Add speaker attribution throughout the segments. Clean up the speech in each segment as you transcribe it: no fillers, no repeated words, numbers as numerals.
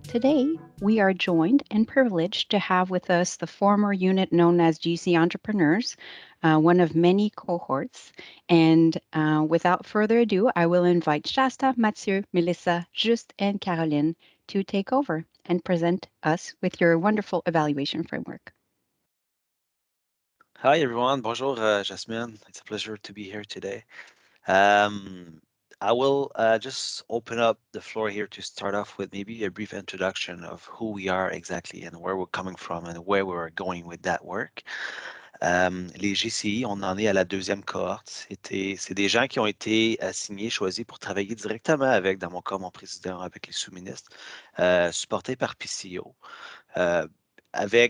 Speaker 1: Today, we are joined and privileged to have with us the former unit known as GC Entrepreneurs, one of many cohorts. And without further ado, I will invite Shasta, Mathieu, Melissa, Juste, and Caroline to take over and present us with your wonderful evaluation framework.
Speaker 2: Hi everyone, bonjour Jasmine. It's a pleasure to be here today. Um, I will just open up the floor here to start off with maybe a brief introduction of who we are exactly and where we're coming from and where we're going with that work. Les GCI, on en est à la deuxième cohorte. C'est des gens qui ont été assignés, choisis pour travailler directement avec, dans mon cas, mon président, avec les sous-ministres, supportés par PCO.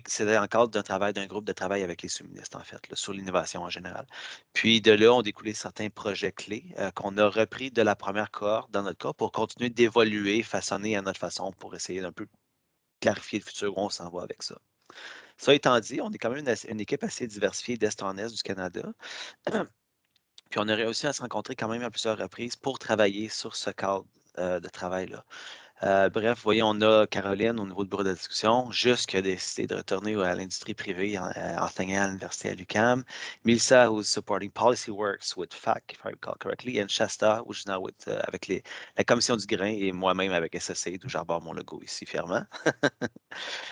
Speaker 2: C'est dans le cadre d'un travail, d'un groupe de travail avec les sous-ministres, en fait, là, sur l'innovation en général. Puis de là, ont découlé certains projets clés qu'on a repris de la première cohorte, dans notre cas, pour continuer d'évoluer, façonner à notre façon, pour essayer d'un peu clarifier le futur où on s'en va avec ça. Ça étant dit, on est quand même une équipe assez diversifiée d'Est en Est du Canada. Puis on a réussi à se rencontrer quand même à plusieurs reprises pour travailler sur ce cadre de travail-là. Bref, vous voyez, on a Caroline au niveau du bureau de discussion, juste qui a décidé de retourner à l'industrie privée, enseignant à l'université à l'UQAM. Milsa, who's supporting policy works with FAC, if I recall correctly, and Shasta, which is now avec la commission du grain, et moi-même avec SSC, d'où j'arbore mon logo ici fièrement.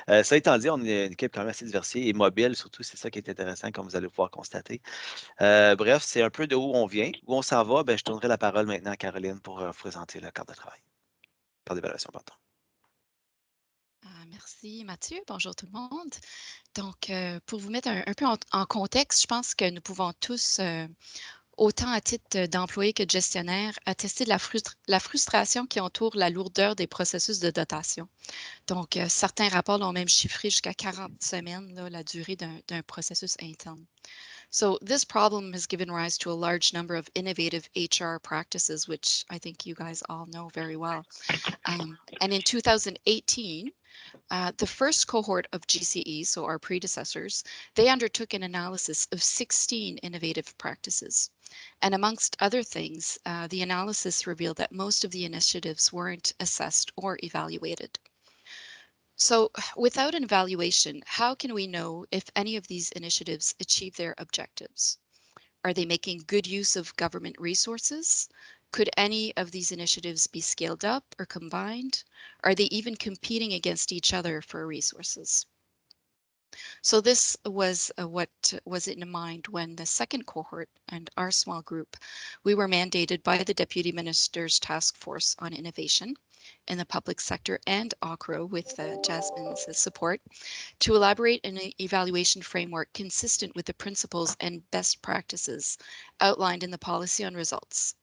Speaker 2: Ça étant dit, on est une équipe quand même assez diversifiée et mobile, surtout, c'est ça qui est intéressant, comme vous allez pouvoir constater. Bref, c'est un peu de où on vient, où on s'en va. Ben, je tournerai la parole maintenant à Caroline pour vous présenter le cadre de travail, cadre d'évaluation, pardon.
Speaker 3: Merci Mathieu, bonjour tout le monde. Donc, pour vous mettre un peu en contexte, je pense que nous pouvons tous, autant à titre d'employé que de gestionnaire, attester de la frustration qui entoure la lourdeur des processus de dotation. Donc, certains rapports l'ont même chiffré jusqu'à 40 semaines, là, la durée d'un processus interne. So this problem has given rise to a large number of innovative HR practices, which I think you guys all know very well. And in 2018, the first cohort of GCE, so our predecessors, they undertook an analysis of 16 innovative practices. And amongst other things, the analysis revealed that most of the initiatives weren't assessed or evaluated. So without an evaluation, how can we know if any of these initiatives achieve their objectives? Are they making good use of government resources? Could any of these initiatives be scaled up or combined? Are they even competing against each other for resources? So this was what was in mind when the second cohort and our small group, we were mandated by the Deputy Minister's Task Force on Innovation in the public sector and ACRO with Jasmine's support to elaborate an evaluation framework consistent with the principles and best practices outlined in the policy on results.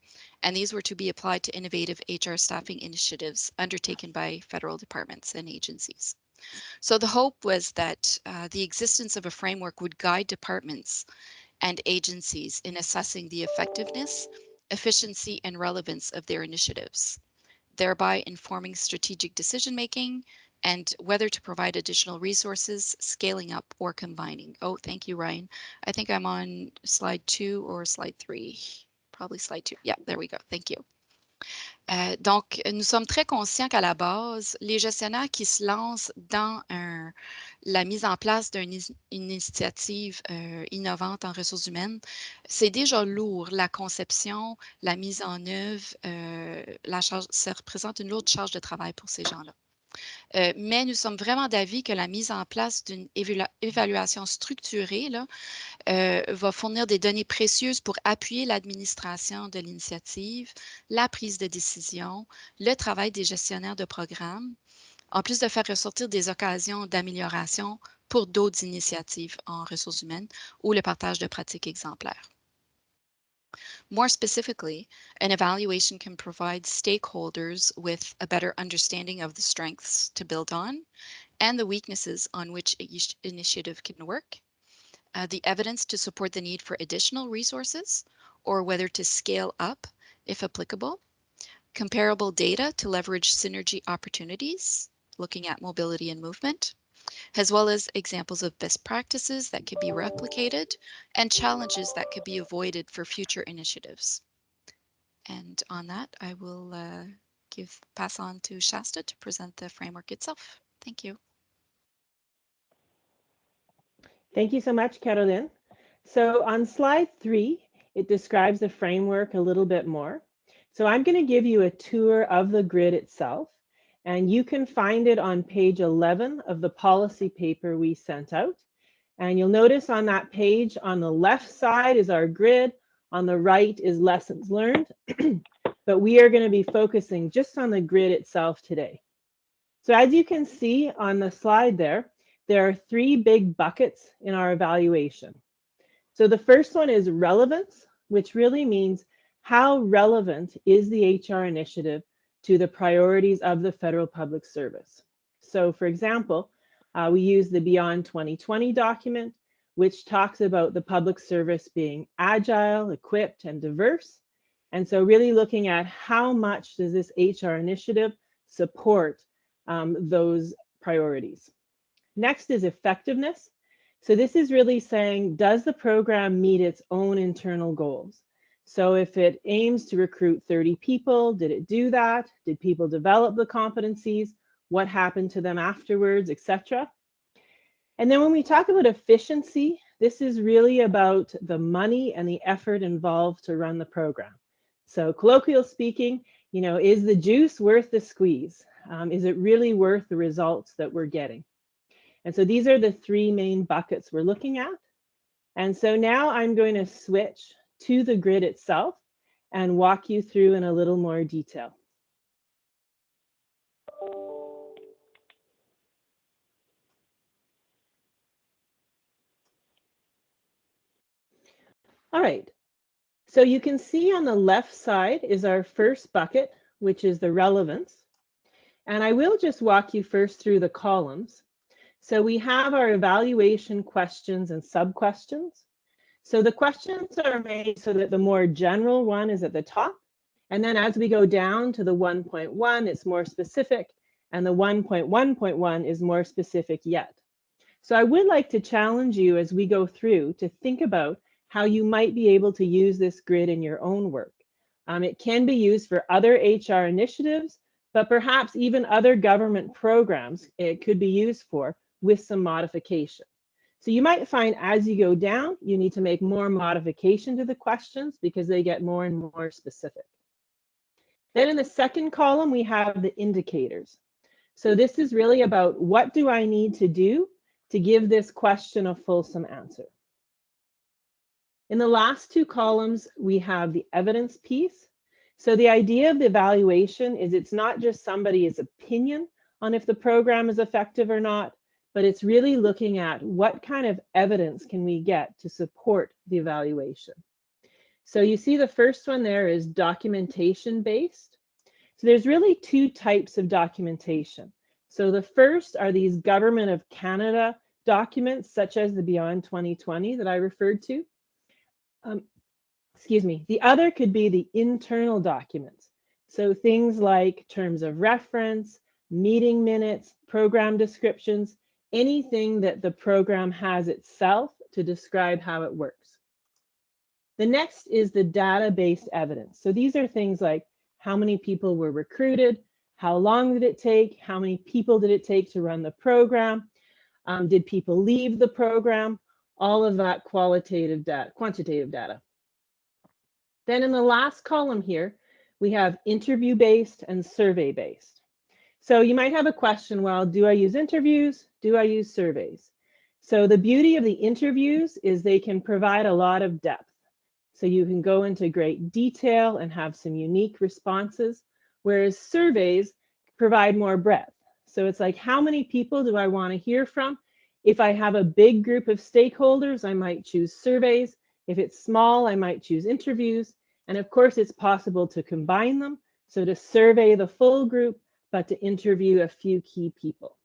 Speaker 3: And these were to be applied to innovative HR staffing initiatives undertaken by federal departments and agencies. So the hope was that the existence of a framework would guide departments and agencies in assessing the effectiveness, efficiency, and relevance of their initiatives, thereby informing strategic decision-making and whether to provide additional resources, scaling up, or combining. Oh, thank you, Ryan. I think I'm on slide 2 or slide 3. Probably slide 2. Yeah, there we go. Thank you. Donc, nous sommes très conscients qu'à la base, les gestionnaires qui se lancent dans la mise en place d'une initiative innovante en ressources humaines, c'est déjà lourd, la conception, la mise en œuvre, ça représente une lourde charge de travail pour ces gens-là. Mais nous sommes vraiment d'avis que la mise en place d'une évaluation structurée là, va fournir des données précieuses pour appuyer l'administration de l'initiative, la prise de décision, le travail des gestionnaires de programme, en plus de faire ressortir des occasions d'amélioration pour d'autres initiatives en ressources humaines ou le partage de pratiques exemplaires. More specifically, an evaluation can provide stakeholders with a better understanding of the strengths to build on and the weaknesses on which each initiative can work, the evidence to support the need for additional resources or whether to scale up if applicable, comparable data to leverage synergy opportunities, looking at mobility and movement, as well as examples of best practices that could be replicated and challenges that could be avoided for future initiatives. And on that, I will pass on to Shasta to present the framework itself. Thank you.
Speaker 4: Thank you so much, Caroline. So on slide 3, it describes the framework a little bit more. So I'm going to give you a tour of the grid itself, and you can find it on page 11 of the policy paper we sent out. And you'll notice on that page, on the left side is our grid, on the right is lessons learned, but we are going to be focusing just on the grid itself today. So as you can see on the slide there are 3 big buckets in our evaluation. So the first one is relevance, which really means how relevant is the HR initiative to the priorities of the federal public service. So for example, we use the Beyond 2020 document, which talks about the public service being agile, equipped, and diverse. And so really looking at how much does this HR initiative support those priorities. Next is effectiveness. So this is really saying, does the program meet its own internal goals? So if it aims to recruit 30 people, did it do that? Did people develop the competencies? What happened to them afterwards, etc.? And then when we talk about efficiency, this is really about the money and the effort involved to run the program. So colloquial speaking, is the juice worth the squeeze? Is it really worth the results that we're getting? And so these are the 3 main buckets we're looking at. And so now I'm going to switch to the grid itself and walk you through in a little more detail. All right, so you can see on the left side is our first bucket, which is the relevance. And I will just walk you first through the columns. So we have our evaluation questions and sub-questions. So the questions are made so that the more general one is at the top. And then as we go down to the 1.1, it's more specific. And the 1.1.1 is more specific yet. So I would like to challenge you as we go through to think about how you might be able to use this grid in your own work. It can be used for other HR initiatives, but perhaps even other government programs it could be used for with some modification. So you might find as you go down, you need to make more modification to the questions because they get more and more specific. Then in the second column, we have the indicators. So this is really about what do I need to do to give this question a fulsome answer. In the last 2 columns, we have the evidence piece. So the idea of the evaluation is it's not just somebody's opinion on if the program is effective or not, but it's really looking at what kind of evidence can we get to support the evaluation. So you see the first one there is documentation based. So there's really 2 types of documentation. So the first are these Government of Canada documents, such as the Beyond 2020 that I referred to. The other could be the internal documents. So things like terms of reference, meeting minutes, program descriptions, anything that the program has itself to describe how it works. The next is the data-based evidence. So these are things like how many people were recruited, how long did it take, how many people did it take to run the program, did people leave the program, all of that quantitative data. Then in the last column here, we have interview-based and survey-based. So you might have a question, well, do I use interviews? Do I use surveys? So the beauty of the interviews is they can provide a lot of depth. So you can go into great detail and have some unique responses, whereas surveys provide more breadth. So it's like, how many people do I want to hear from? If I have a big group of stakeholders, I might choose surveys. If it's small, I might choose interviews. And of course, it's possible to combine them. So to survey the full group, but to interview a few key people.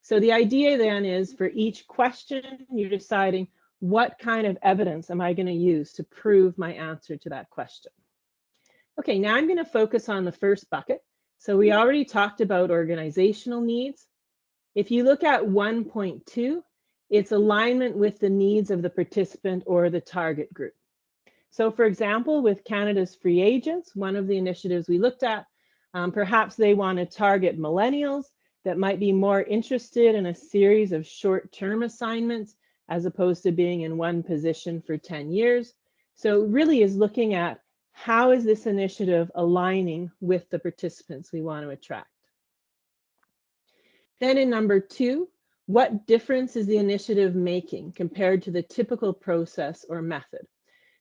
Speaker 4: So the idea then is for each question, you're deciding what kind of evidence am I going to use to prove my answer to that question. Okay, now I'm going to focus on the first bucket. So we already talked about organizational needs. If you look at 1.2, it's alignment with the needs of the participant or the target group. So for example, with Canada's free agents, one of the initiatives we looked at Perhaps they want to target millennials that might be more interested in a series of short-term assignments as opposed to being in one position for 10 years. So it really is looking at how is this initiative aligning with the participants we want to attract. Then in number 2, what difference is the initiative making compared to the typical process or method?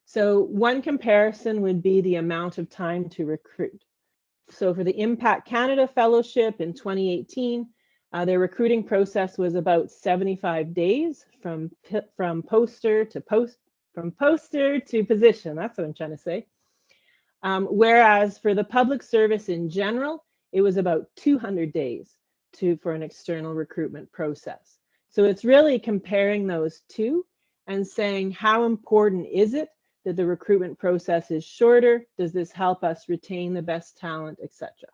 Speaker 4: So one comparison would be the amount of time to recruit. So for the Impact Canada Fellowship in 2018, their recruiting process was about 75 days from poster to position. That's what I'm trying to say. Whereas for the public service in general, it was about 200 days for an external recruitment process. So it's really comparing those two and saying how important is it that the recruitment process is shorter? Does this help us retain the best talent, etc.?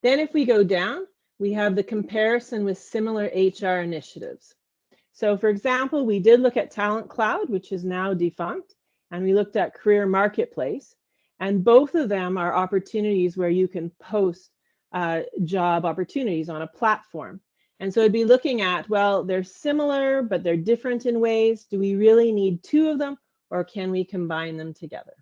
Speaker 4: Then if we go down, we have the comparison with similar HR initiatives. So for example, we did look at Talent Cloud, which is now defunct, and we looked at Career Marketplace, and both of them are opportunities where you can post job opportunities on a platform. And so it'd be looking at, well, they're similar, but they're different in ways. Do we really need 2 of them, or can we combine them together?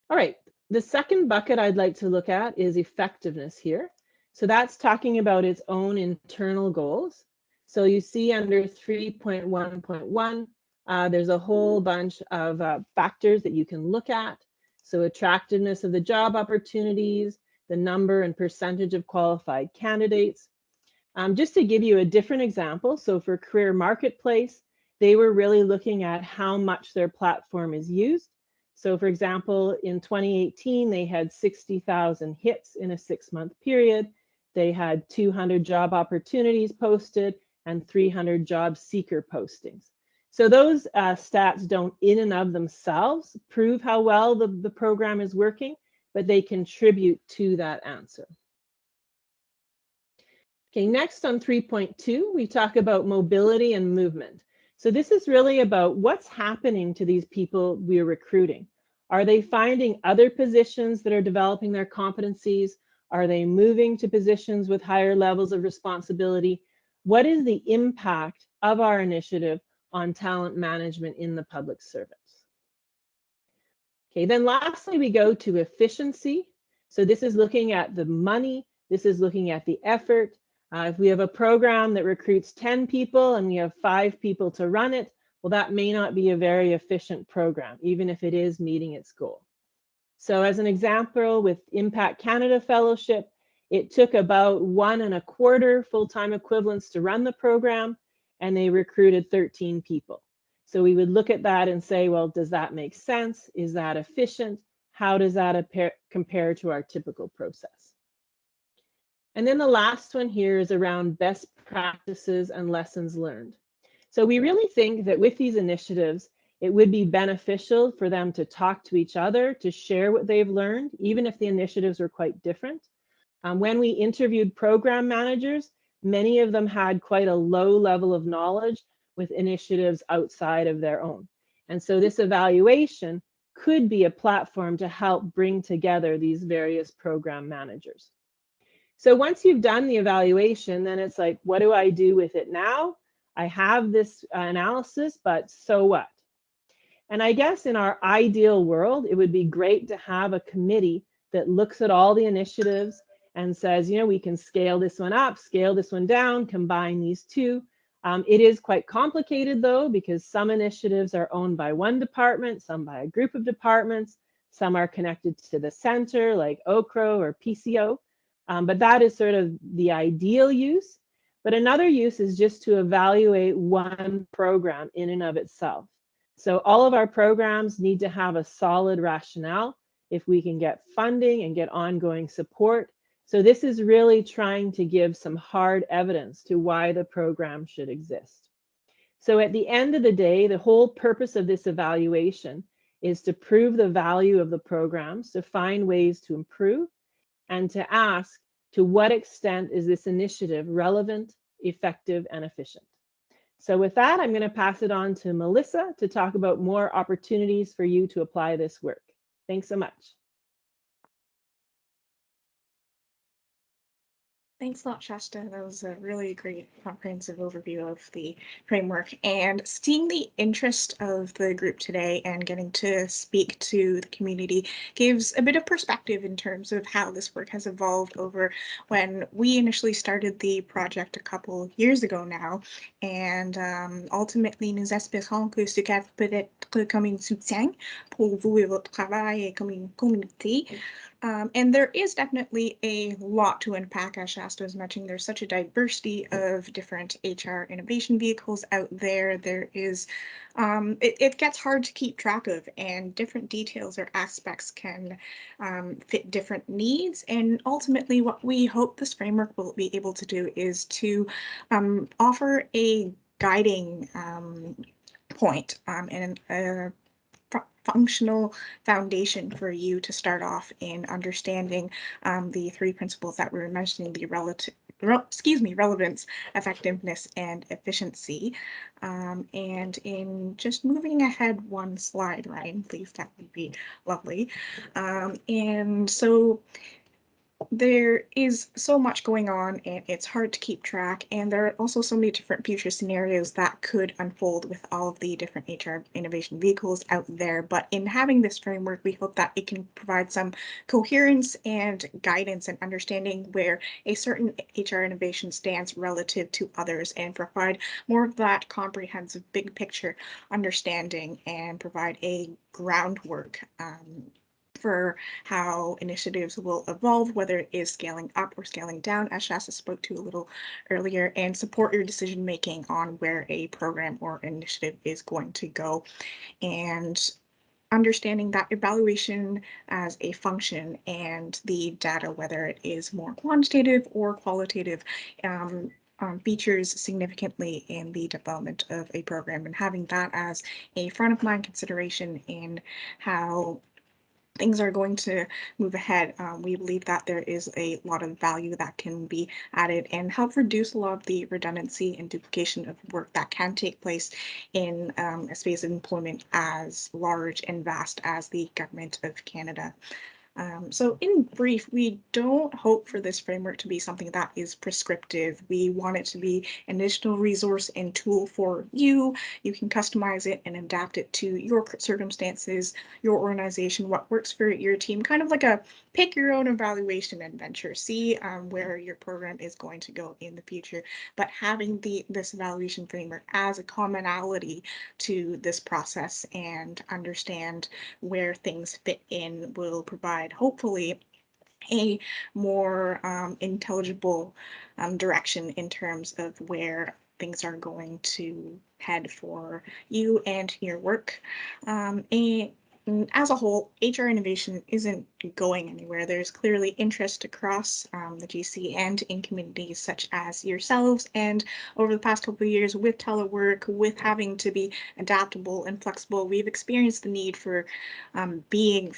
Speaker 4: All right, the second bucket I'd like to look at is effectiveness here. So that's talking about its own internal goals. So you see under 3.1.1, there's a whole bunch of factors that you can look at. So attractiveness of the job opportunities, the number and percentage of qualified candidates. Just to give you a different example, so for Career Marketplace, they were really looking at how much their platform is used. So for example, in 2018, they had 60,000 hits in a 6-month period. They had 200 job opportunities posted and 300 job seeker postings. So those stats don't in and of themselves prove how well the program is working, but they contribute to that answer. Okay, next on 3.2, we talk about mobility and movement. So this is really about what's happening to these people we're recruiting. Are they finding other positions that are developing their competencies? Are they moving to positions with higher levels of responsibility? What is the impact of our initiative on talent management in the public service? Okay, then lastly, we go to efficiency. So this is looking at the money. This is looking at the effort. If we have a program that recruits 10 people and we have 5 people to run it, well, that may not be a very efficient program, even if it is meeting its goal. So as an example, with Impact Canada Fellowship, it took about 1 1/4 full-time equivalents to run the program, and they recruited 13 people. So we would look at that and say, well, does that make sense? Is that efficient? How does that compare to our typical process? And then the last one here is around best practices and lessons learned. So we really think that with these initiatives, it would be beneficial for them to talk to each other, to share what they've learned, even if the initiatives are quite different. When we interviewed program managers, many of them had quite a low level of knowledge with initiatives outside of their own. And so this evaluation could be a platform to help bring together these various program managers. So once you've done the evaluation, then it's like, what do I do with it now? I have this analysis, but so what? And I guess in our ideal world, it would be great to have a committee that looks at all the initiatives and says, you know, we can scale this one up, scale this one down, combine these two. It is quite complicated though, because some initiatives are owned by one department, some by a group of departments, some are connected to the center like OCRO or PCO. But that is sort of the ideal use. But another use is just to evaluate one program in and of itself. So all of our programs need to have a solid rationale if we can get funding and get ongoing support. So this is really trying to give some hard evidence to why the program should exist. So at the end of the day, the whole purpose of this evaluation is to prove the value of the programs, to find ways to improve, and to ask, to what extent is this initiative relevant, effective, and efficient? So with that, I'm going to pass it on to Melissa to talk about more opportunities for you to apply this work. Thanks so much.
Speaker 5: Thanks a lot, Shasta. That was a really great comprehensive overview of the framework, and seeing the interest of the group today and getting to speak to the community gives a bit of perspective in terms of how this work has evolved over when we initially started the project a couple years ago now. And ultimately, nous espérons que ce cadre peut être comme un soutien pour vous et votre travail et comme une communauté. And there is definitely a lot to unpack, as Shasta was mentioning. There's such a diversity of different HR innovation vehicles out there. There is, it gets hard to keep track of, and different details or aspects can fit different needs. And ultimately, what we hope this framework will be able to do is to offer a guiding point and a functional foundation for you to start off in understanding the three principles that we were mentioning, the relevance, effectiveness, and efficiency. And in just moving ahead one slide, Ryan, please, that would be lovely. And so there is so much going on and it's hard to keep track, and there are also so many different future scenarios that could unfold with all of the different HR innovation vehicles out there. But in having this framework, we hope that it can provide some coherence and guidance and understanding where a certain HR innovation stands relative to others, and provide more of that comprehensive big picture understanding and provide a groundwork for how initiatives will evolve, whether it is scaling up or scaling down, as Shasta spoke to a little earlier, and support your decision making on where a program or initiative is going to go. And understanding that evaluation as a function and the data, whether it is more quantitative or qualitative, features significantly in the development of a program, and having that as a front of mind consideration in how things are going to move ahead. We believe that there is a lot of value that can be added and help reduce a lot of the redundancy and duplication of work that can take place in a space of employment as large and vast as the Government of Canada. So in brief, we don't hope for this framework to be something that is prescriptive. We want it to be an additional resource and tool for you. You can customize it and adapt it to your circumstances, your organization, what works for your team, kind of like a pick your own evaluation adventure. See where your program is going to go in the future. But having this evaluation framework as a commonality to this process and understand where things fit in will provide, hopefully, a more intelligible direction in terms of where things are going to head for you and your work. And as a whole, HR innovation isn't going anywhere. There's clearly interest across the GC and in communities such as yourselves. And over the past couple of years, with telework, with having to be adaptable and flexible, we've experienced the need for being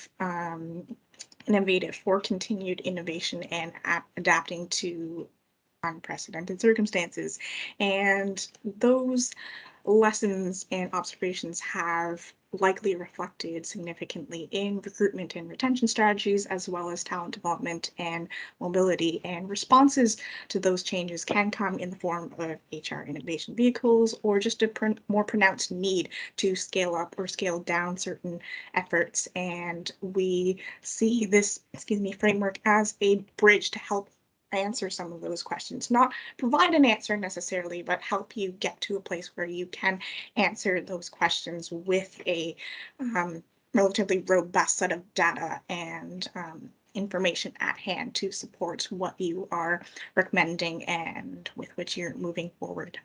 Speaker 5: innovative, for continued innovation and adapting to unprecedented circumstances. And those lessons and observations have likely reflected significantly in recruitment and retention strategies, as well as talent development and mobility. And responses to those changes can come in the form of HR innovation vehicles, or just a more pronounced need to scale up or scale down certain efforts. And we see this, framework as a bridge to help answer some of those questions, not provide an answer necessarily, but help you get to a place where you can answer those questions with a relatively robust set of data and information at hand to support what you are recommending and with which you're moving forward.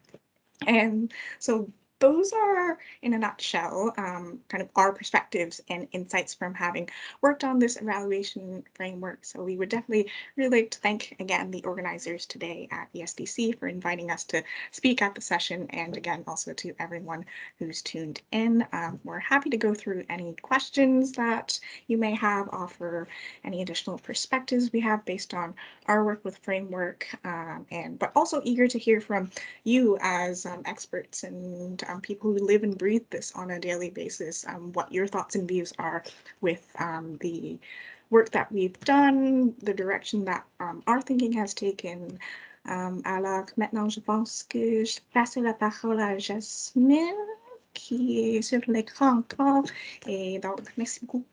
Speaker 5: And so those are, in a nutshell, kind of our perspectives and insights from having worked on this evaluation framework. So we would definitely really like to thank, again, the organizers today at ESDC for inviting us to speak at the session, and again, also to everyone who's tuned in. We're happy to go through any questions that you may have, offer any additional perspectives we have based on our work with framework, but also eager to hear from you as experts and people who live and breathe this on a daily basis, what your thoughts and views are with the work that we've done, the direction that our thinking has taken. Alors maintenant, je pense que je passe la parole à Jasmine, qui est sur l'écran encore. Et donc, merci beaucoup.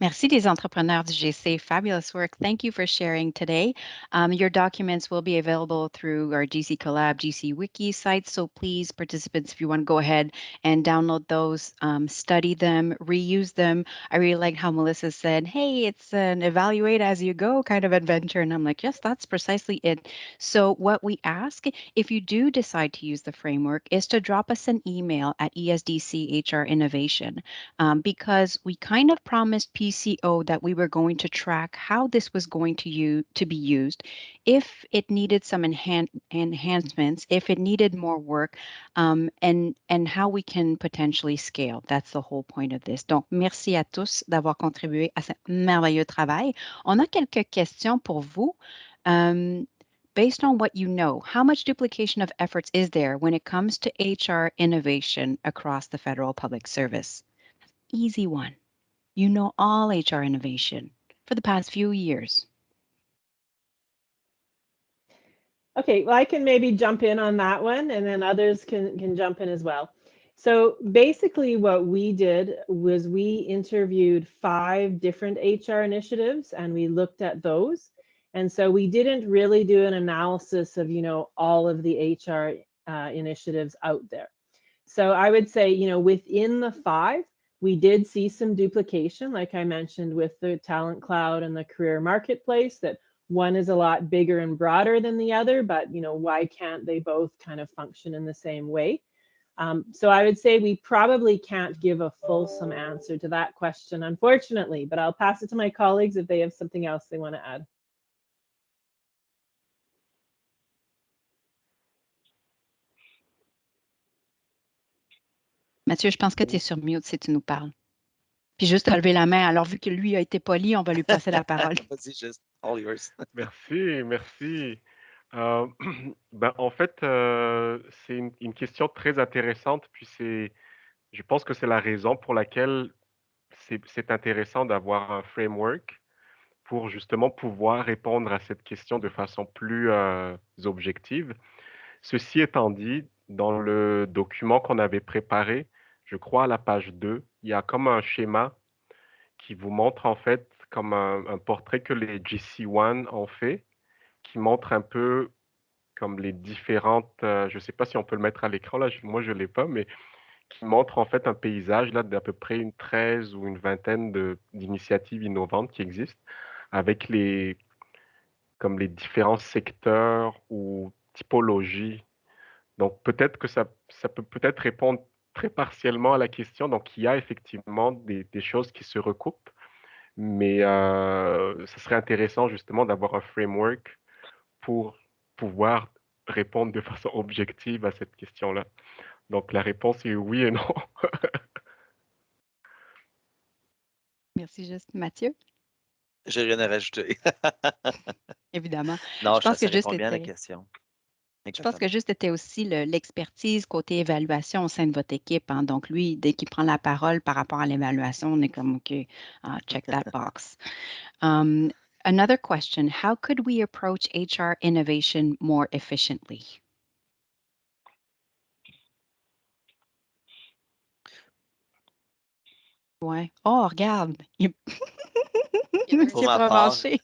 Speaker 1: Merci les entrepreneurs du GC. Fabulous work. Thank you for sharing today. Your documents will be available through our GC Collab, GC Wiki site. So please, participants, if you want to go ahead and download those, study them, reuse them. I really like how Melissa said, hey, it's an evaluate as you go kind of adventure. And I'm like, yes, that's precisely it. So what we ask, if you do decide to use the framework, is to drop us an email at ESDC HR Innovation. Because we kind of promised PCO that we were going to track how this was going to be used, if it needed some enhancements, if it needed more work, and how we can potentially scale. That's the whole point of this. Donc, merci à tous d'avoir contribué à ce merveilleux travail. On a quelques questions pour vous. Based on what you know, how much duplication of efforts is there when it comes to HR innovation across the federal public service? Easy one. You know all HR innovation for the past few years.
Speaker 4: Okay, well, I can maybe jump in on that one, and then others can jump in as well. So basically what we did was we interviewed 5 different HR initiatives, and we looked at those. And so we didn't really do an analysis of, all of the HR initiatives out there. So I would say, within the 5, we did see some duplication, like I mentioned, with the Talent Cloud and the Career Marketplace, that one is a lot bigger and broader than the other, but why can't they both kind of function in the same way? So I would say we probably can't give a fulsome answer to that question, unfortunately, but I'll pass it to my colleagues if they have something else they want to add.
Speaker 1: Mathieu, je pense que tu es sur mute si tu nous parles. Puis juste lever la main. Alors, vu que lui a été poli, on va lui passer la parole.
Speaker 2: Vas-y, just all yours.
Speaker 6: Merci. En fait, c'est une question très intéressante, puis je pense que c'est la raison pour laquelle c'est intéressant d'avoir un framework pour justement pouvoir répondre à cette question de façon plus objective. Ceci étant dit, dans le document qu'on avait préparé, je crois à la page 2, il y a comme un schéma qui vous montre en fait comme un portrait que les GC1 ont fait, qui montre un peu comme les différentes, je ne sais pas si on peut le mettre à l'écran, là, moi je ne l'ai pas, mais qui montre en fait un paysage là d'à peu près une 13 ou une vingtaine d'initiatives innovantes qui existent, avec comme les différents secteurs ou typologies. Donc peut-être que ça peut peut-être répondre très partiellement à la question. Donc il y a effectivement des choses qui se recoupent, mais ce serait intéressant justement d'avoir un framework pour pouvoir répondre de façon objective à cette question-là. Donc la réponse est oui et non.
Speaker 1: Merci, juste Mathieu.
Speaker 2: J'ai rien à rajouter.
Speaker 1: Évidemment.
Speaker 2: Non,
Speaker 1: Je pense
Speaker 2: ça
Speaker 1: que juste
Speaker 2: répond bien à la
Speaker 1: était-
Speaker 2: question.
Speaker 1: Je pense que juste était aussi l'expertise côté évaluation au sein de votre équipe. Hein. Donc, lui, dès qu'il prend la parole par rapport à l'évaluation, on est comme, OK, check that box. Another question, how could we approach HR innovation more efficiently? Ouais. Oh, regarde,
Speaker 2: Pour
Speaker 1: Monsieur
Speaker 2: ma part,
Speaker 1: Provencher.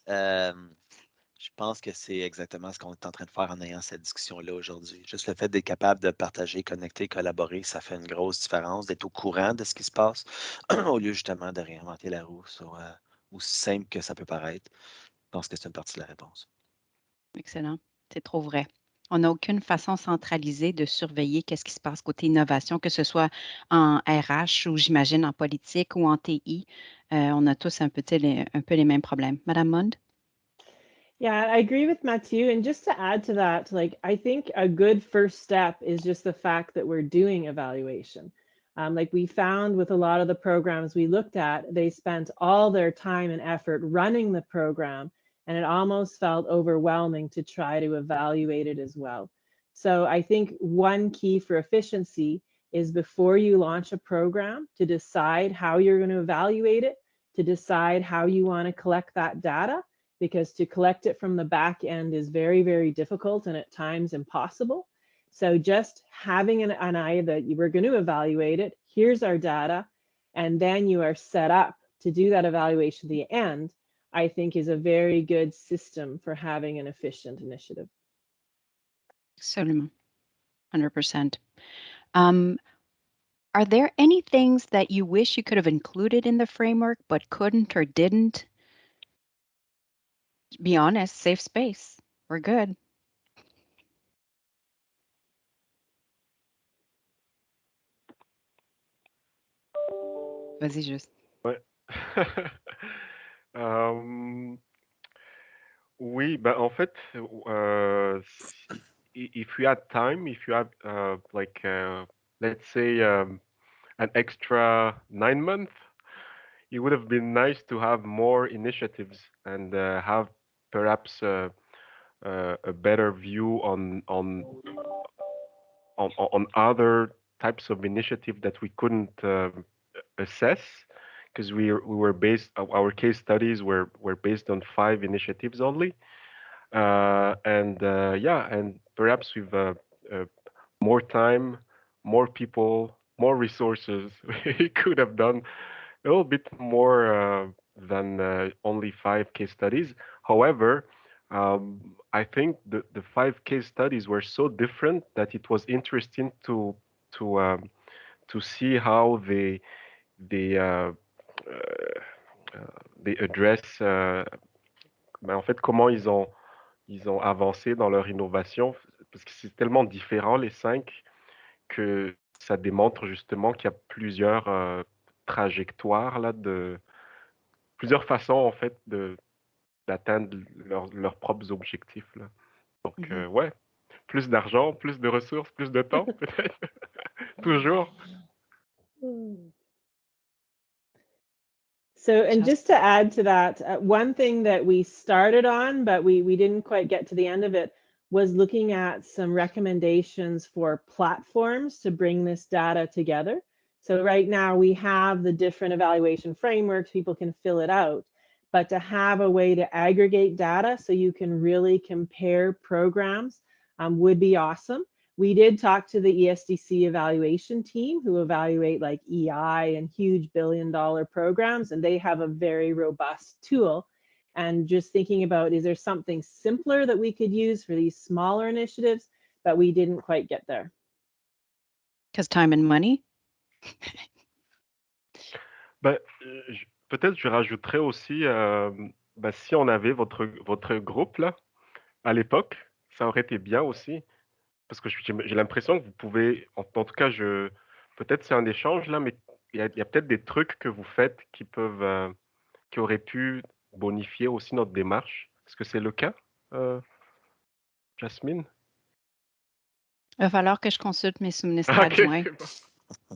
Speaker 2: je pense que c'est exactement ce qu'on est en train de faire en ayant cette discussion-là aujourd'hui. Juste le fait d'être capable de partager, connecter, collaborer, ça fait une grosse différence, d'être au courant de ce qui se passe, au lieu justement de réinventer la roue, aussi simple que ça peut paraître. Je pense que c'est une partie de la réponse.
Speaker 1: Excellent. C'est trop vrai. On n'a aucune façon centralisée de surveiller qu'est-ce qui se passe côté innovation, que ce soit en RH ou j'imagine en politique ou en TI. On a tous un peu les mêmes problèmes. Madame Mond?
Speaker 4: Yeah, I agree with Mathieu. And just to add to that, I think a good first step is just the fact that we're doing evaluation. Like we found with a lot of the programs we looked at, they spent all their time and effort running the program, and it almost felt overwhelming to try to evaluate it as well. So I think one key for efficiency is before you launch a program to decide how you're going to evaluate it, to decide how you want to collect that data, because to collect it from the back end is very, very difficult and at times impossible. So just having an eye that you were going to evaluate it, here's our data, and then you are set up to do that evaluation at the end, I think is a very good system for having an efficient initiative.
Speaker 1: Absolument. 100%. Are there any things that you wish you could have included in the framework but couldn't or didn't? Be honest, safe space. We're good. Vas-y, juste.
Speaker 6: Ouais. Oui, ben en fait, if you had time, if you had like let's say an extra 9 months, it would have been nice to have more initiatives and have perhaps a better view on other types of initiative that we couldn't assess because we were based our case studies were based on 5 initiatives only, and perhaps with more time, more people, more resources, we could have done a little bit more than only 5 case studies. However, I think the 5 case studies were so different that it was interesting to see how they address, en fait, comment ils ont avancé dans leur innovation, parce que c'est tellement différent les 5 que ça démontre justement qu'il y a plusieurs trajectoires là, plusieurs façons en fait d'atteindre leurs propres objectifs là. Donc ouais, plus d'argent, plus de ressources, plus de temps peut-être. Toujours.
Speaker 4: So, and just to add to that, one thing that we started on, but we didn't quite get to the end of it, was looking at some recommendations for platforms to bring this data together. So right now we have the different evaluation frameworks, people can fill it out, but to have a way to aggregate data so you can really compare programs would be awesome. We did talk to the ESDC evaluation team who evaluate like EI and huge billion-dollar programs, and they have a very robust tool. And just thinking about, is there something simpler that we could use for these smaller initiatives? But we didn't quite get there.
Speaker 1: Because time and money?
Speaker 6: Ben, peut-être je rajouterais aussi, ben, si on avait votre groupe là, à l'époque, ça aurait été bien aussi. Parce que j'ai l'impression que vous pouvez, en tout cas, peut-être c'est un échange là, mais il y a peut-être des trucs que vous faites qui auraient pu bonifier aussi notre démarche. Est-ce que c'est le cas, Jasmine?
Speaker 1: Il va falloir que je consulte mes sous-ministres
Speaker 6: Ok,
Speaker 1: adjoints
Speaker 6: c'est bon.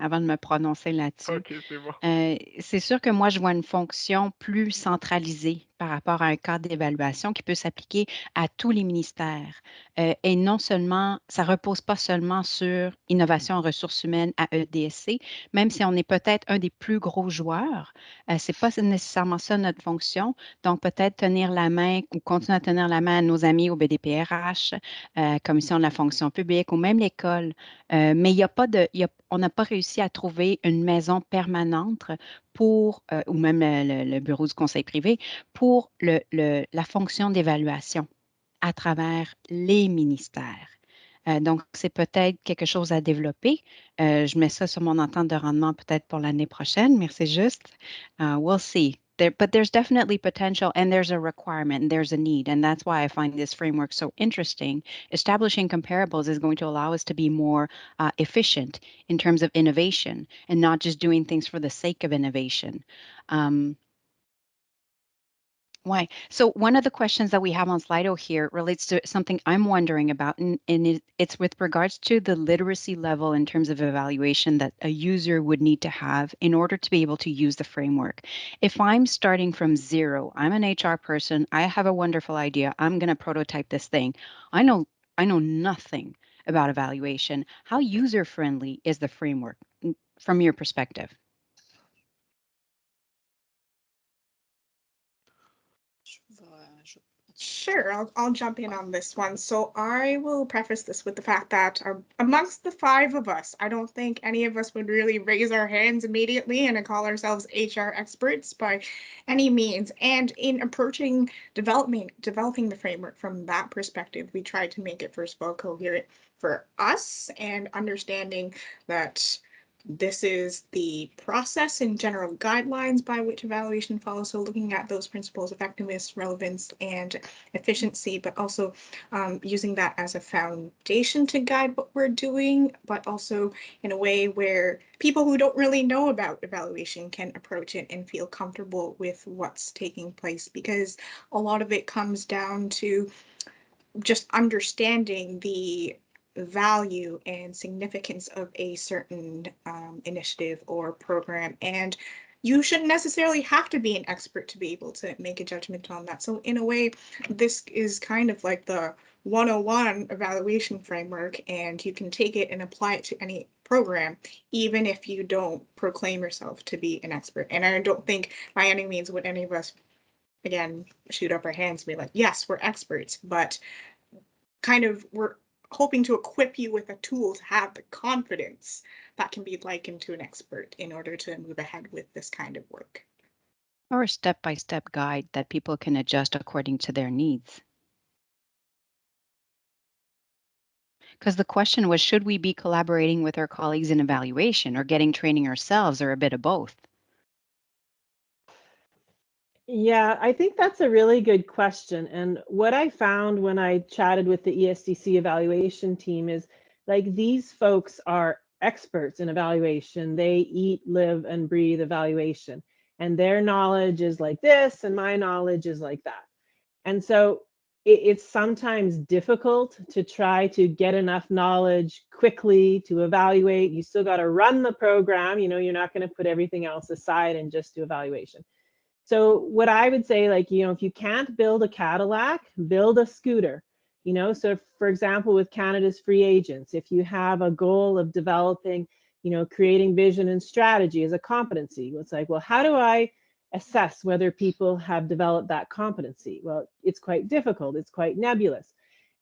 Speaker 1: avant de me prononcer là-dessus.
Speaker 6: Ok, c'est bon.
Speaker 1: C'est sûr que moi, je vois une fonction plus centralisée par rapport à un cadre d'évaluation qui peut s'appliquer à tous les ministères. Et non seulement, ça ne repose pas seulement sur innovation en ressources humaines à ESDC, même si on est peut-être un des plus gros joueurs, ce n'est pas nécessairement ça notre fonction. Donc, peut-être tenir la main ou continuer à tenir la main à nos amis au BDPRH, Commission de la fonction publique ou même l'école. Mais il y a pas de, on n'a pas réussi à trouver une maison permanente pour, ou même le bureau du conseil privé, pour la fonction d'évaluation à travers les ministères. Donc, c'est peut-être quelque chose à développer. Je mets ça sur mon entente de rendement peut-être pour l'année prochaine, mais c'est juste, we'll see. But there's definitely potential and there's a requirement and there's a need. And that's why I find this framework so interesting. Establishing comparables is going to allow us to be more efficient in terms of innovation and not just doing things for the sake of innovation. Why? So one of the questions that we have on Slido here relates to something I'm wondering about, and it's with regards to the literacy level in terms of evaluation that a user would need to have in order to be able to use the framework. If I'm starting from zero, I'm an HR person, I have a wonderful idea, I'm going to prototype this thing. I know nothing about evaluation. How user-friendly is the framework from your perspective?
Speaker 5: Sure, I'll jump in on this one. So I will preface this with the fact that amongst the five of us, I don't think any of us would really raise our hands immediately and call ourselves HR experts by any means. And in approaching developing the framework from that perspective, we tried to make it first of all coherent for us and understanding that this is the process and general guidelines by which evaluation follows. So looking at those principles, effectiveness, relevance, and efficiency, but also using that as a foundation to guide what we're doing, but also in a way where people who don't really know about evaluation can approach it and feel comfortable with what's taking place, because a lot of it comes down to just understanding the value and significance of a certain initiative or program. And you shouldn't necessarily have to be an expert to be able to make a judgment on that. So in a way, this is kind of like the 101 evaluation framework, and you can take it and apply it to any program, even if you don't proclaim yourself to be an expert. And I don't think by any means would any of us, again, shoot up our hands and be like, yes, we're experts, but kind of we're hoping to equip you with a tool to have the confidence that can be likened to an expert in order to move ahead with this kind of work.
Speaker 1: Or a step-by-step guide that people can adjust according to their needs? Because the question was, should we be collaborating with our colleagues in evaluation or getting training ourselves, or a bit of both?
Speaker 4: Yeah, I think that's a really good question. And what I found when I chatted with the ESDC evaluation team is like these folks are experts in evaluation. They eat, live, and breathe evaluation. And their knowledge is like this, and my knowledge is like that. And so it's sometimes difficult to try to get enough knowledge quickly to evaluate. You still got to run the program. You know, you're not going to put everything else aside and just do evaluation. So what I would say, like, you know, if you can't build a Cadillac, build a scooter. You know, so for example, with Canada's free agents, if you have a goal of developing, you know, creating vision and strategy as a competency, it's like, well, how do I assess whether people have developed that competency? Well, it's quite difficult. It's quite nebulous.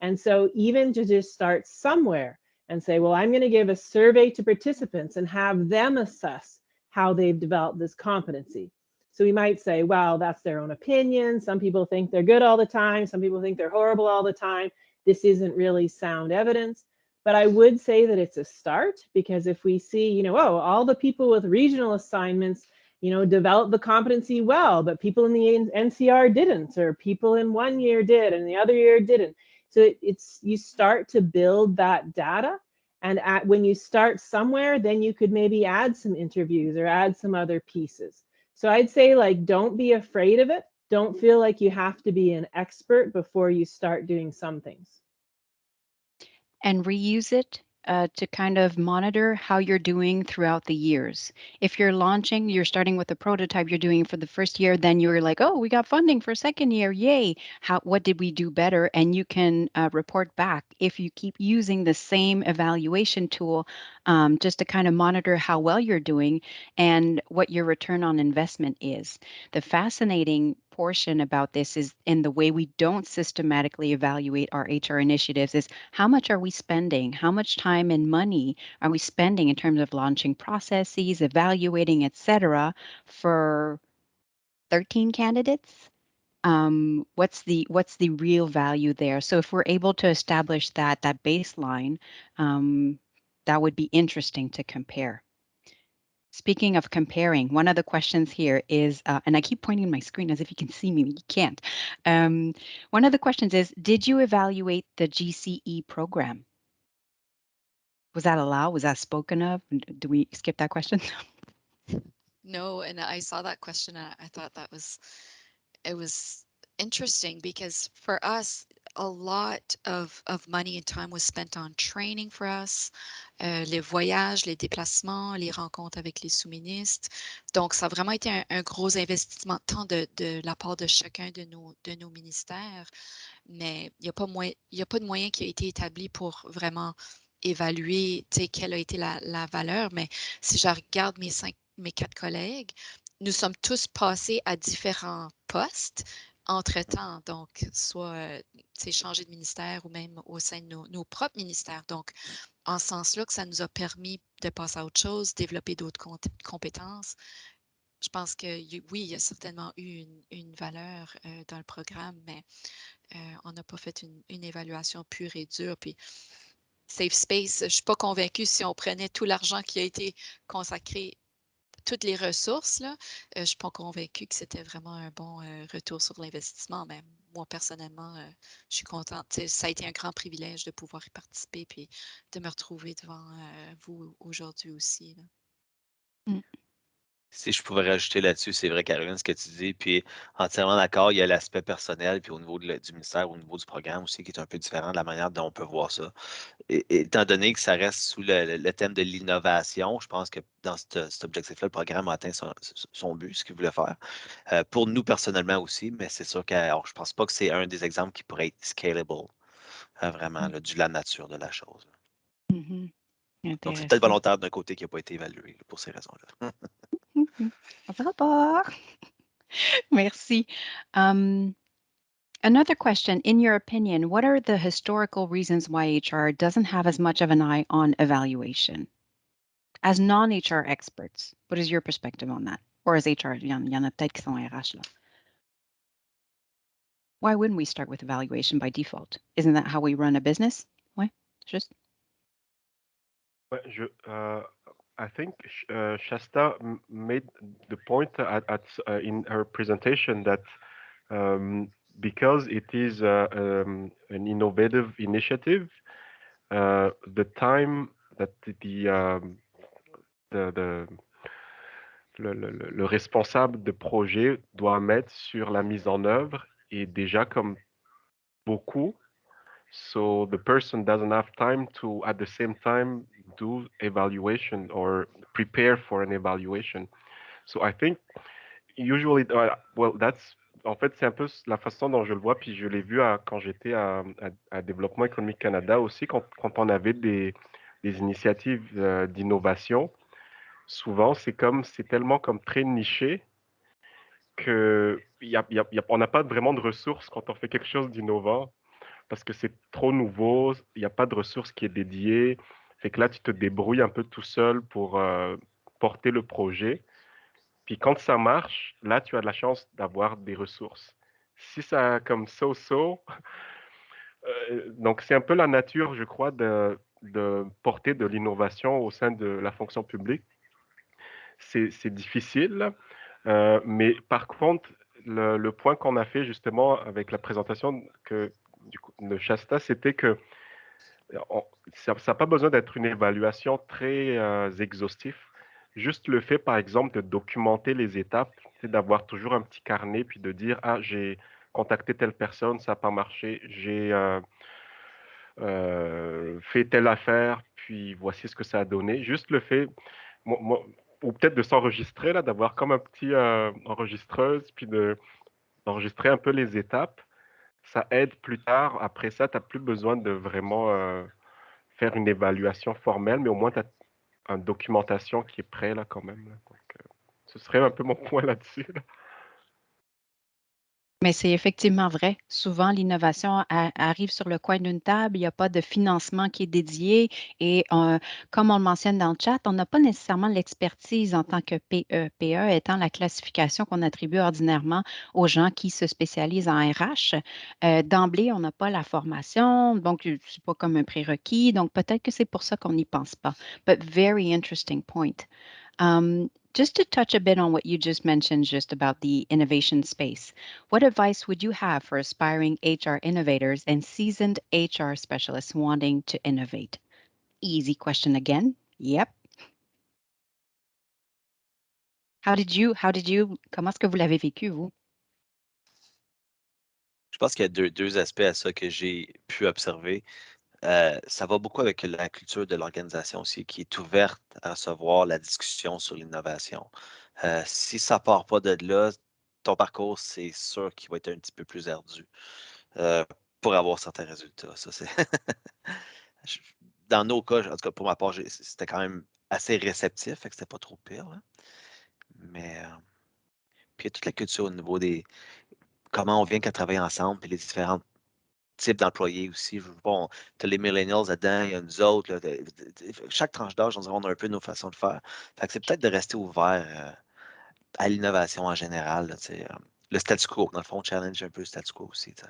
Speaker 4: And so even to just start somewhere and say, well, I'm going to give a survey to participants and have them assess how they've developed this competency. So we might say, well, that's their own opinion. Some people think they're good all the time. Some people think they're horrible all the time. This isn't really sound evidence. But I would say that it's a start, because if we see, you know, oh, all the people with regional assignments, you know, developed the competency well, but people in the NCR didn't, or people in one year did and the other year didn't. So it's you start to build that data. And when you start somewhere, then you could maybe add some interviews or add some other pieces. So I'd say, like, don't be afraid of it. Don't feel like you have to be an expert before you start doing some things.
Speaker 1: And reuse it to kind of monitor how you're doing throughout the years. If you're launching, you're starting with a prototype you're doing for the first year, then you're like, oh, we got funding for second year, yay. What did we do better? And you can report back if you keep using the same evaluation tool, just to kind of monitor how well you're doing and what your return on investment is. The fascinating portion about this is in the way we don't systematically evaluate our HR initiatives is how much are we spending? How much time and money are we spending in terms of launching processes, evaluating, et cetera, for 13 candidates? What's the real value there? So if we're able to establish that baseline, that would be interesting to compare. Speaking of comparing, one of the questions here is, and I keep pointing my screen as if you can see me, you can't. One of the questions is, did you evaluate the GCE program? Was that allowed? Was that spoken of? Do we skip that question?
Speaker 3: No, and I saw that question and I thought it was interesting because for us, a lot of money and time was spent on training for us, les voyages, les déplacements, les rencontres avec les sous-ministres. Donc, ça a vraiment été un gros investissement de temps de la part de chacun de nos ministères, mais il n'y a pas de moyen qui a été établi pour vraiment évaluer, quelle a été la valeur. Mais si je regarde mes 4 collègues, nous sommes tous passés à différents postes entre-temps, donc soit changer de ministère ou même au sein de nos propres ministères. Donc, en ce sens-là, que ça nous a permis de passer à autre chose, développer d'autres compétences. Je pense que oui, il y a certainement eu une valeur dans le programme, mais on n'a pas fait une évaluation pure et dure. Puis, Safe Space, je ne suis pas convaincue si on prenait tout l'argent qui a été consacré, toutes les ressources, là, je ne suis pas convaincue que c'était vraiment un bon retour sur l'investissement. Mais moi, personnellement, je suis contente. Ça a été un grand privilège de pouvoir y participer puis de me retrouver devant vous aujourd'hui aussi. Là.
Speaker 2: Si je pouvais rajouter là-dessus, c'est vrai, Caroline, ce que tu dis, puis entièrement d'accord, il y a l'aspect personnel, puis au niveau du ministère, au niveau du programme aussi, qui est un peu différent de la manière dont on peut voir ça. Étant donné que ça reste sous le thème de l'innovation, je pense que dans cet objectif-là, le programme a atteint son but, ce qu'il voulait faire. Pour nous personnellement aussi, mais c'est sûr que alors, je pense pas que c'est un des exemples qui pourrait être scalable, vraiment, là, de la nature de la chose. Donc, c'est peut-être
Speaker 1: Intéressant.
Speaker 2: volontaire d'un côté qui n'a pas été évalué là, pour ces raisons-là.
Speaker 1: Ça va pas. Merci. Another question, in your opinion, what are the historical reasons why HR doesn't have as much of an eye on evaluation? As non-HR experts, what is your perspective on that? Or as HR, il y en a peut-être qui sont RH là. Why wouldn't we start with evaluation by default? Isn't that how we run a business? Ouais, juste.
Speaker 6: Ouais, I think Shasta made the point in her presentation that because it is an innovative initiative, the time that le responsable de projet doit mettre sur la mise en œuvre est déjà comme beaucoup. So the person doesn't have time to, at the same time, do evaluation or prepare for an evaluation. So I think usually, well, that's en fait, c'est un peu la façon dont je le vois, puis je l'ai vu quand j'étais à Développement économique Canada aussi, quand on avait des initiatives d'innovation. Souvent, c'est tellement comme très niché que on n'a pas vraiment de ressources quand on fait quelque chose d'innovant parce que c'est trop nouveau, il n'y a pas de ressources qui est dédiée. Fait que là, tu te débrouilles un peu tout seul pour porter le projet. Puis quand ça marche, là, tu as de la chance d'avoir des ressources. Si ça comme so-so, donc c'est un peu la nature, je crois, de porter de l'innovation au sein de la fonction publique. C'est difficile, mais par contre, le point qu'on a fait justement avec la présentation de Shasta, c'était que ça n'a pas besoin d'être une évaluation très exhaustive. Juste le fait, par exemple, de documenter les étapes, c'est d'avoir toujours un petit carnet, puis de dire, ah, j'ai contacté telle personne, ça n'a pas marché, j'ai fait telle affaire, puis voici ce que ça a donné. Juste le fait, ou peut-être de s'enregistrer, là, d'avoir comme un petit enregistreuse, puis d'enregistrer un peu les étapes, ça aide plus tard. Après ça, tu n'as plus besoin de vraiment faire une évaluation formelle, mais au moins tu as une documentation qui est prête là quand même. Là. Donc, ce serait un peu mon point là-dessus. Là.
Speaker 1: Mais c'est effectivement vrai. Souvent, l'innovation arrive sur le coin d'une table, il n'y a pas de financement qui est dédié et comme on le mentionne dans le chat, on n'a pas nécessairement l'expertise en tant que PE. PE étant la classification qu'on attribue ordinairement aux gens qui se spécialisent en RH. D'emblée, on n'a pas la formation, donc ce n'est pas comme un prérequis. Donc, peut-être que c'est pour ça qu'on n'y pense pas. But very interesting point. Just to touch a bit on what you just mentioned, just about the innovation space, what advice would you have for aspiring HR innovators and seasoned HR specialists wanting to innovate? Easy question again. Yep. Comment est-ce que vous l'avez vécu, vous?
Speaker 2: pense qu'il y a deux aspects à ça que j'ai pu observer. Ça va beaucoup avec la culture de l'organisation aussi, qui est ouverte à recevoir la discussion sur l'innovation. Si ça part pas de là, ton parcours, c'est sûr qu'il va être un petit peu plus ardu pour avoir certains résultats. Ça, c'est Dans nos cas, en tout cas pour ma part, c'était quand même assez réceptif, fait que c'était pas trop pire. Là. Mais puis il y a toute la culture au niveau des comment on vient qu'à travailler ensemble, puis les différents types d'employés aussi. Bon, tu as les millennials là-dedans, il y a nous autres. Là, chaque tranche d'âge, on dirait qu'on a un peu nos façons de faire. Fait que c'est peut-être de rester ouvert à l'innovation en général. Là, le statu quo, dans le fond, challenge un peu le statu quo aussi. T'sais.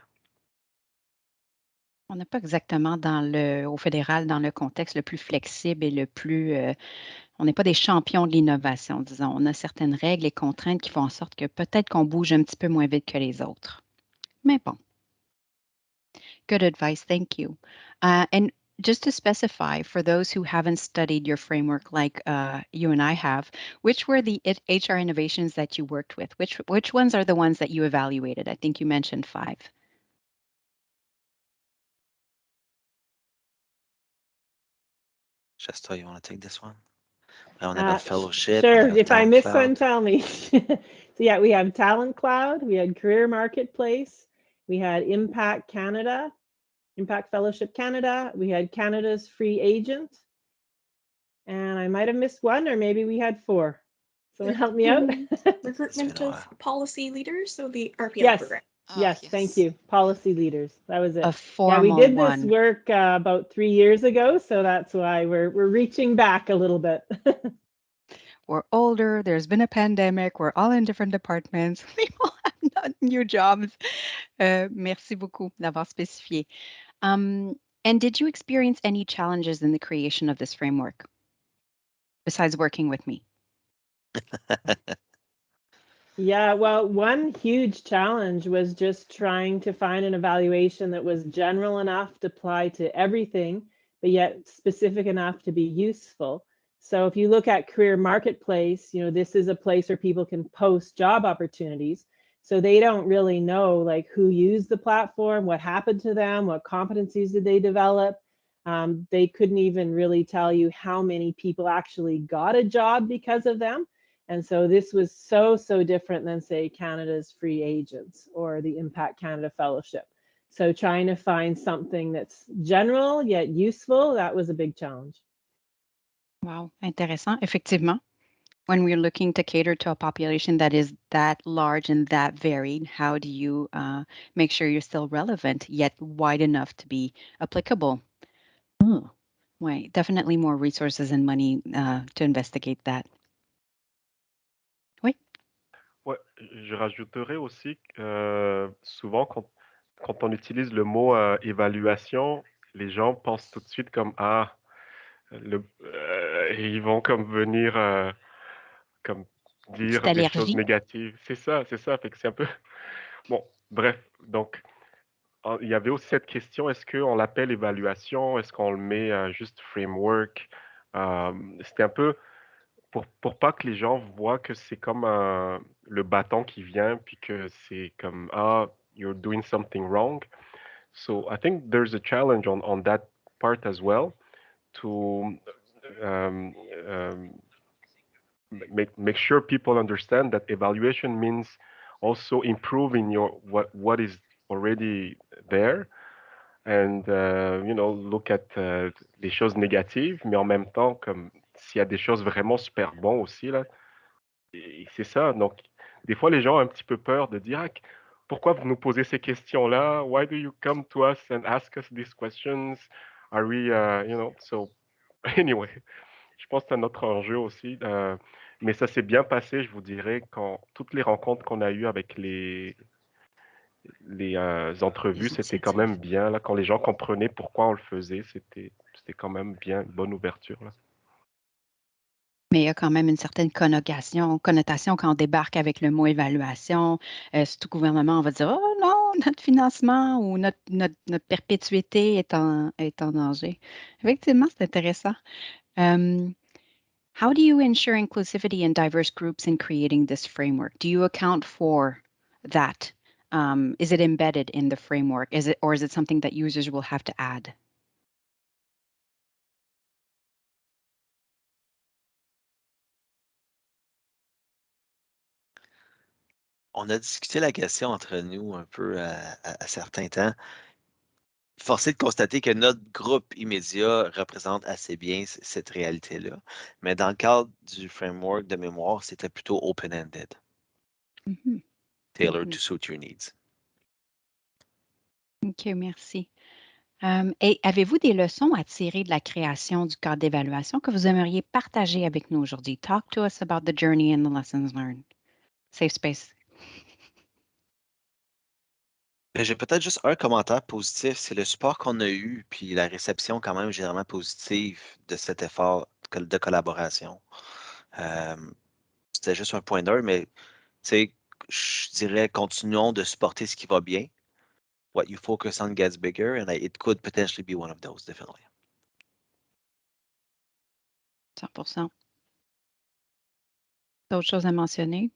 Speaker 1: On n'est pas exactement au fédéral, dans le contexte le plus flexible et le plus... on n'est pas des champions de l'innovation, disons. On a certaines règles et contraintes qui font en sorte que peut-être qu'on bouge un petit peu moins vite que les autres. Mais bon. Good advice. Thank you. And just to specify, for those who haven't studied your framework like you and I have, which were the HR innovations that you worked with? Which ones are the ones that you evaluated? I think you mentioned 5.
Speaker 2: Shasta, you want to take this one? On avait fellowship.
Speaker 4: Sure.
Speaker 2: On
Speaker 4: If I miss
Speaker 2: Cloud.
Speaker 4: one, tell me. So yeah, we have Talent Cloud, we had Career Marketplace, we had Impact Canada, Impact Fellowship Canada, we had Canada's Free Agent, and I might have missed one, or maybe we had 4. Someone help me out.
Speaker 5: Recruitment of policy leaders, so the RPL
Speaker 4: Yes.
Speaker 5: program.
Speaker 4: Yes, thank you. Policy leaders. That was it.
Speaker 1: A formal
Speaker 4: yeah, we did
Speaker 1: one.
Speaker 4: this work about 3 years ago, so that's why we're reaching back a little bit.
Speaker 1: We're older. There's been a pandemic. We're all in different departments. We all have not new jobs. Merci beaucoup d'avoir spécifié. And did you experience any challenges in the creation of this framework besides working with me?
Speaker 4: Yeah, well, one huge challenge was just trying to find an evaluation that was general enough to apply to everything, but yet specific enough to be useful. So if you look at Career Marketplace, this is a place where people can post job opportunities. So they don't really know like who used the platform, what happened to them, what competencies did they develop. They couldn't even really tell you how many people actually got a job because of them. And so this was so different than, say, Canada's Free Agents or the Impact Canada Fellowship. So trying to find something that's general yet useful, that was a big challenge.
Speaker 1: Wow, intéressant. Effectivement, when we're looking to cater to a population that is that large and that varied, how do you make sure you're still relevant yet wide enough to be applicable? Ouais, definitely more resources and money to investigate that. Oui.
Speaker 6: Ouais, je rajouterais aussi que souvent, quand on utilise le mot évaluation, les gens pensent tout de suite comme ils vont comme venir comme dire
Speaker 1: Petite
Speaker 6: des choses
Speaker 1: allergie.
Speaker 6: négatives. C'est ça, fait que c'est un peu... Bon, bref, donc il y avait aussi cette question, est-ce qu'on l'appelle évaluation, est-ce qu'on le met juste framework? C'était un peu pour pas que les gens voient que c'est comme le bâton qui vient, puis que c'est comme, you're doing something wrong. So I think there's a challenge on that part as well to make sure people understand that evaluation means also improving what is already there and look at les choses négatives, mais en même temps, comme s'il y a des choses vraiment super bonnes aussi là, et c'est ça. Donc des fois les gens ont un petit peu peur de dire pourquoi vous nous posez ces questions-là? Why do you come to us and ask us these questions? Are we so anyway, je pense que c'est un autre enjeu aussi. Mais ça s'est bien passé, je vous dirais, quand toutes les rencontres qu'on a eues avec les entrevues, c'était quand même bien. Là, quand les gens comprenaient pourquoi on le faisait, c'était quand même bien, une bonne ouverture. Là.
Speaker 1: Mais il y a quand même une certaine connotation quand on débarque avec le mot évaluation. Surtout gouvernement, on va dire, oh non, notre financement ou notre perpétuité est en danger. Effectivement, c'est intéressant. How do you ensure inclusivity and diverse groups in creating this framework? Do you account for that is it embedded in the framework? Is it something that users will have to add?
Speaker 2: On a discuté la question entre nous un peu à certains temps. Force est de constater que notre groupe immédiat représente assez bien cette réalité-là. Mais dans le cadre du framework de mémoire, c'était plutôt open-ended, tailored to suit your needs.
Speaker 1: OK, merci. Et avez-vous des leçons à tirer de la création du cadre d'évaluation que vous aimeriez partager avec nous aujourd'hui? Talk to us about the journey and the lessons learned. Safe space.
Speaker 2: J'ai peut-être juste un commentaire positif, c'est le support qu'on a eu, puis la réception quand même généralement positive de cet effort de collaboration. C'était juste un point d'heure, mais je dirais continuons de supporter ce qui va bien. What you focus on gets bigger, and it could potentially be one of those, definitely.
Speaker 1: 100%. D'autres choses à mentionner?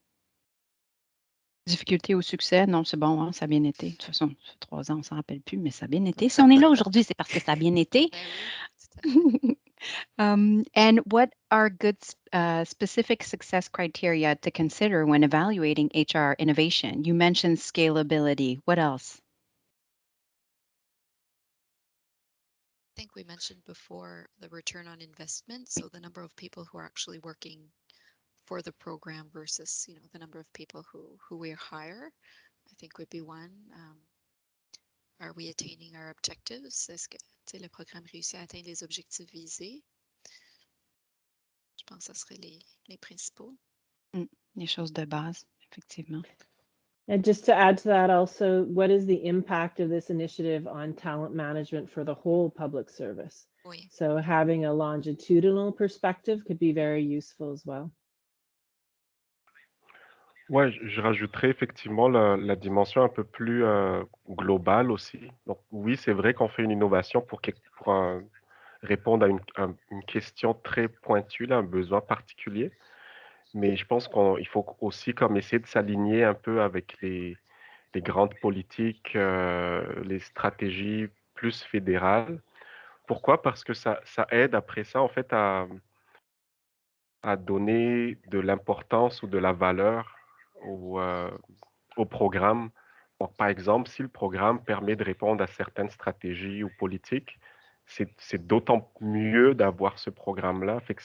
Speaker 1: Difficulté au succès? Non, c'est bon, hein, ça a bien été. De toute façon, ça fait 3 ans, on ne s'en rappelle plus, mais ça a bien été. Si on est là aujourd'hui, c'est parce que ça a bien été.
Speaker 3: Ben oui, tout à fait.
Speaker 1: And what are good specific success criteria to consider when evaluating HR innovation? You mentioned scalability. What else?
Speaker 3: I think we mentioned before the return on investment, so the number of people who are actually working for the program versus, the number of people who we hire, I think would be one. Are we attaining our objectives? Est-ce que le programme réussit à atteindre les objectifs visés? Je pense que ce serait les principaux.
Speaker 1: Les choses de base, effectivement.
Speaker 4: And just to add to that also, what is the impact of this initiative on talent management for the whole public service?
Speaker 3: Oui.
Speaker 4: So having a longitudinal perspective could be very useful as well.
Speaker 6: Ouais, je rajouterais effectivement la dimension un peu plus globale aussi. Donc oui, c'est vrai qu'on fait une innovation pour répondre à une question très pointue, là, un besoin particulier. Mais je pense qu'il faut aussi comme essayer de s'aligner un peu avec les grandes politiques, les stratégies plus fédérales. Pourquoi? Parce que ça aide après ça, en fait, à donner de l'importance ou de la valeur au programme. Donc, par exemple, si le programme permet de répondre à certaines stratégies ou politiques, c'est d'autant mieux d'avoir ce programme-là. Fait que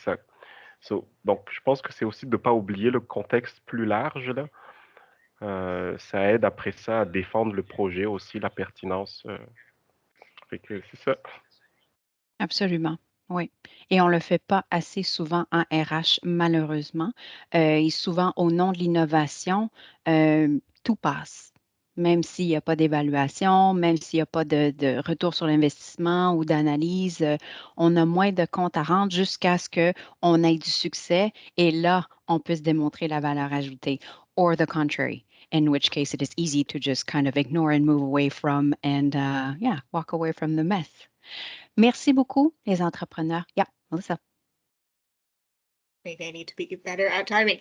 Speaker 6: donc, je pense que c'est aussi de ne pas oublier le contexte plus large, là. Ça aide après ça à défendre le projet aussi, la pertinence. Fait que c'est ça.
Speaker 1: Absolument, oui. Et on ne le fait pas assez souvent en RH, malheureusement. Et souvent, au nom de l'innovation, tout passe. Même s'il n'y a pas d'évaluation, même s'il n'y a pas de retour sur l'investissement ou d'analyse, on a moins de comptes à rendre jusqu'à ce qu'on ait du succès et là, on puisse démontrer la valeur ajoutée. Or the contrary, in which case it is easy to just kind of ignore and move away from and walk away from the mess. Merci beaucoup, les entrepreneurs. Yeah, Melissa.
Speaker 5: Maybe I need to be better at timing.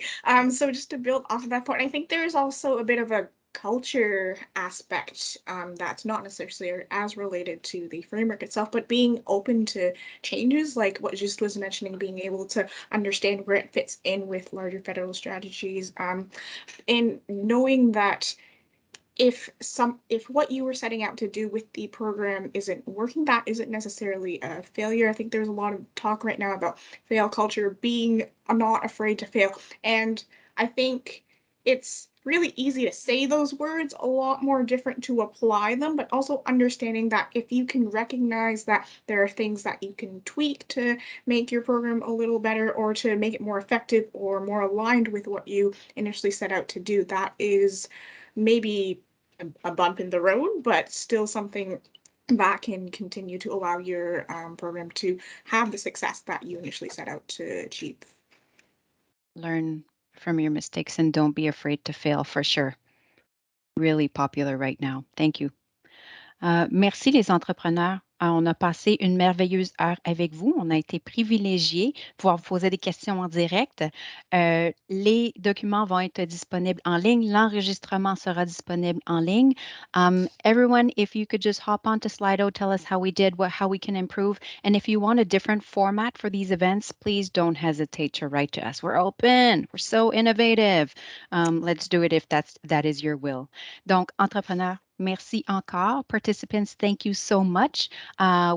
Speaker 5: So just to build off of that point, I think there's also a bit of a culture aspect that's not necessarily as related to the framework itself, but being open to changes, like what Just was mentioning, being able to understand where it fits in with larger federal strategies, and knowing that if what you were setting out to do with the program isn't working, that isn't necessarily a failure. I think there's a lot of talk right now about fail culture, being not afraid to fail. And I think it's really easy to say those words, a lot more different to apply them, but also understanding that if you can recognize that there are things that you can tweak to make your program a little better or to make it more effective or more aligned with what you initially set out to do, that is maybe a bump in the road, but still something that can continue to allow your program to have the success that you initially set out to achieve.
Speaker 1: Learn from your mistakes and don't be afraid to fail, for sure. Really popular right now. Thank you. Merci les entrepreneurs. On a passé une merveilleuse heure avec vous. On a été privilégiés de pouvoir vous poser des questions en direct. Les documents vont être disponibles en ligne. L'enregistrement sera disponible en ligne. Everyone, if you could just hop onto Slido, tell us how we did, how we can improve. And if you want a different format for these events, please don't hesitate to write to us. We're open. We're so innovative. Let's do it if that is your will. Donc, entrepreneurs, merci encore. Participants, thank you so much.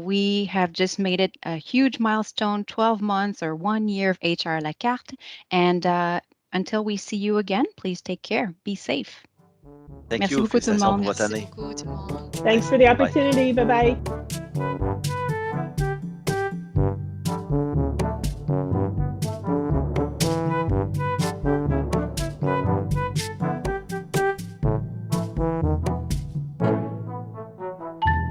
Speaker 1: We have just made it a huge milestone, 12 months or 1 year of HR La Carte. And until we see you again, please take care. Be safe.
Speaker 2: Thank
Speaker 1: Merci
Speaker 2: you.
Speaker 1: beaucoup tout le
Speaker 2: Félicitations
Speaker 1: monde.
Speaker 2: pour votre
Speaker 3: Merci
Speaker 2: année.
Speaker 3: beaucoup tout le monde.
Speaker 4: Thanks for the opportunity. Bye-bye.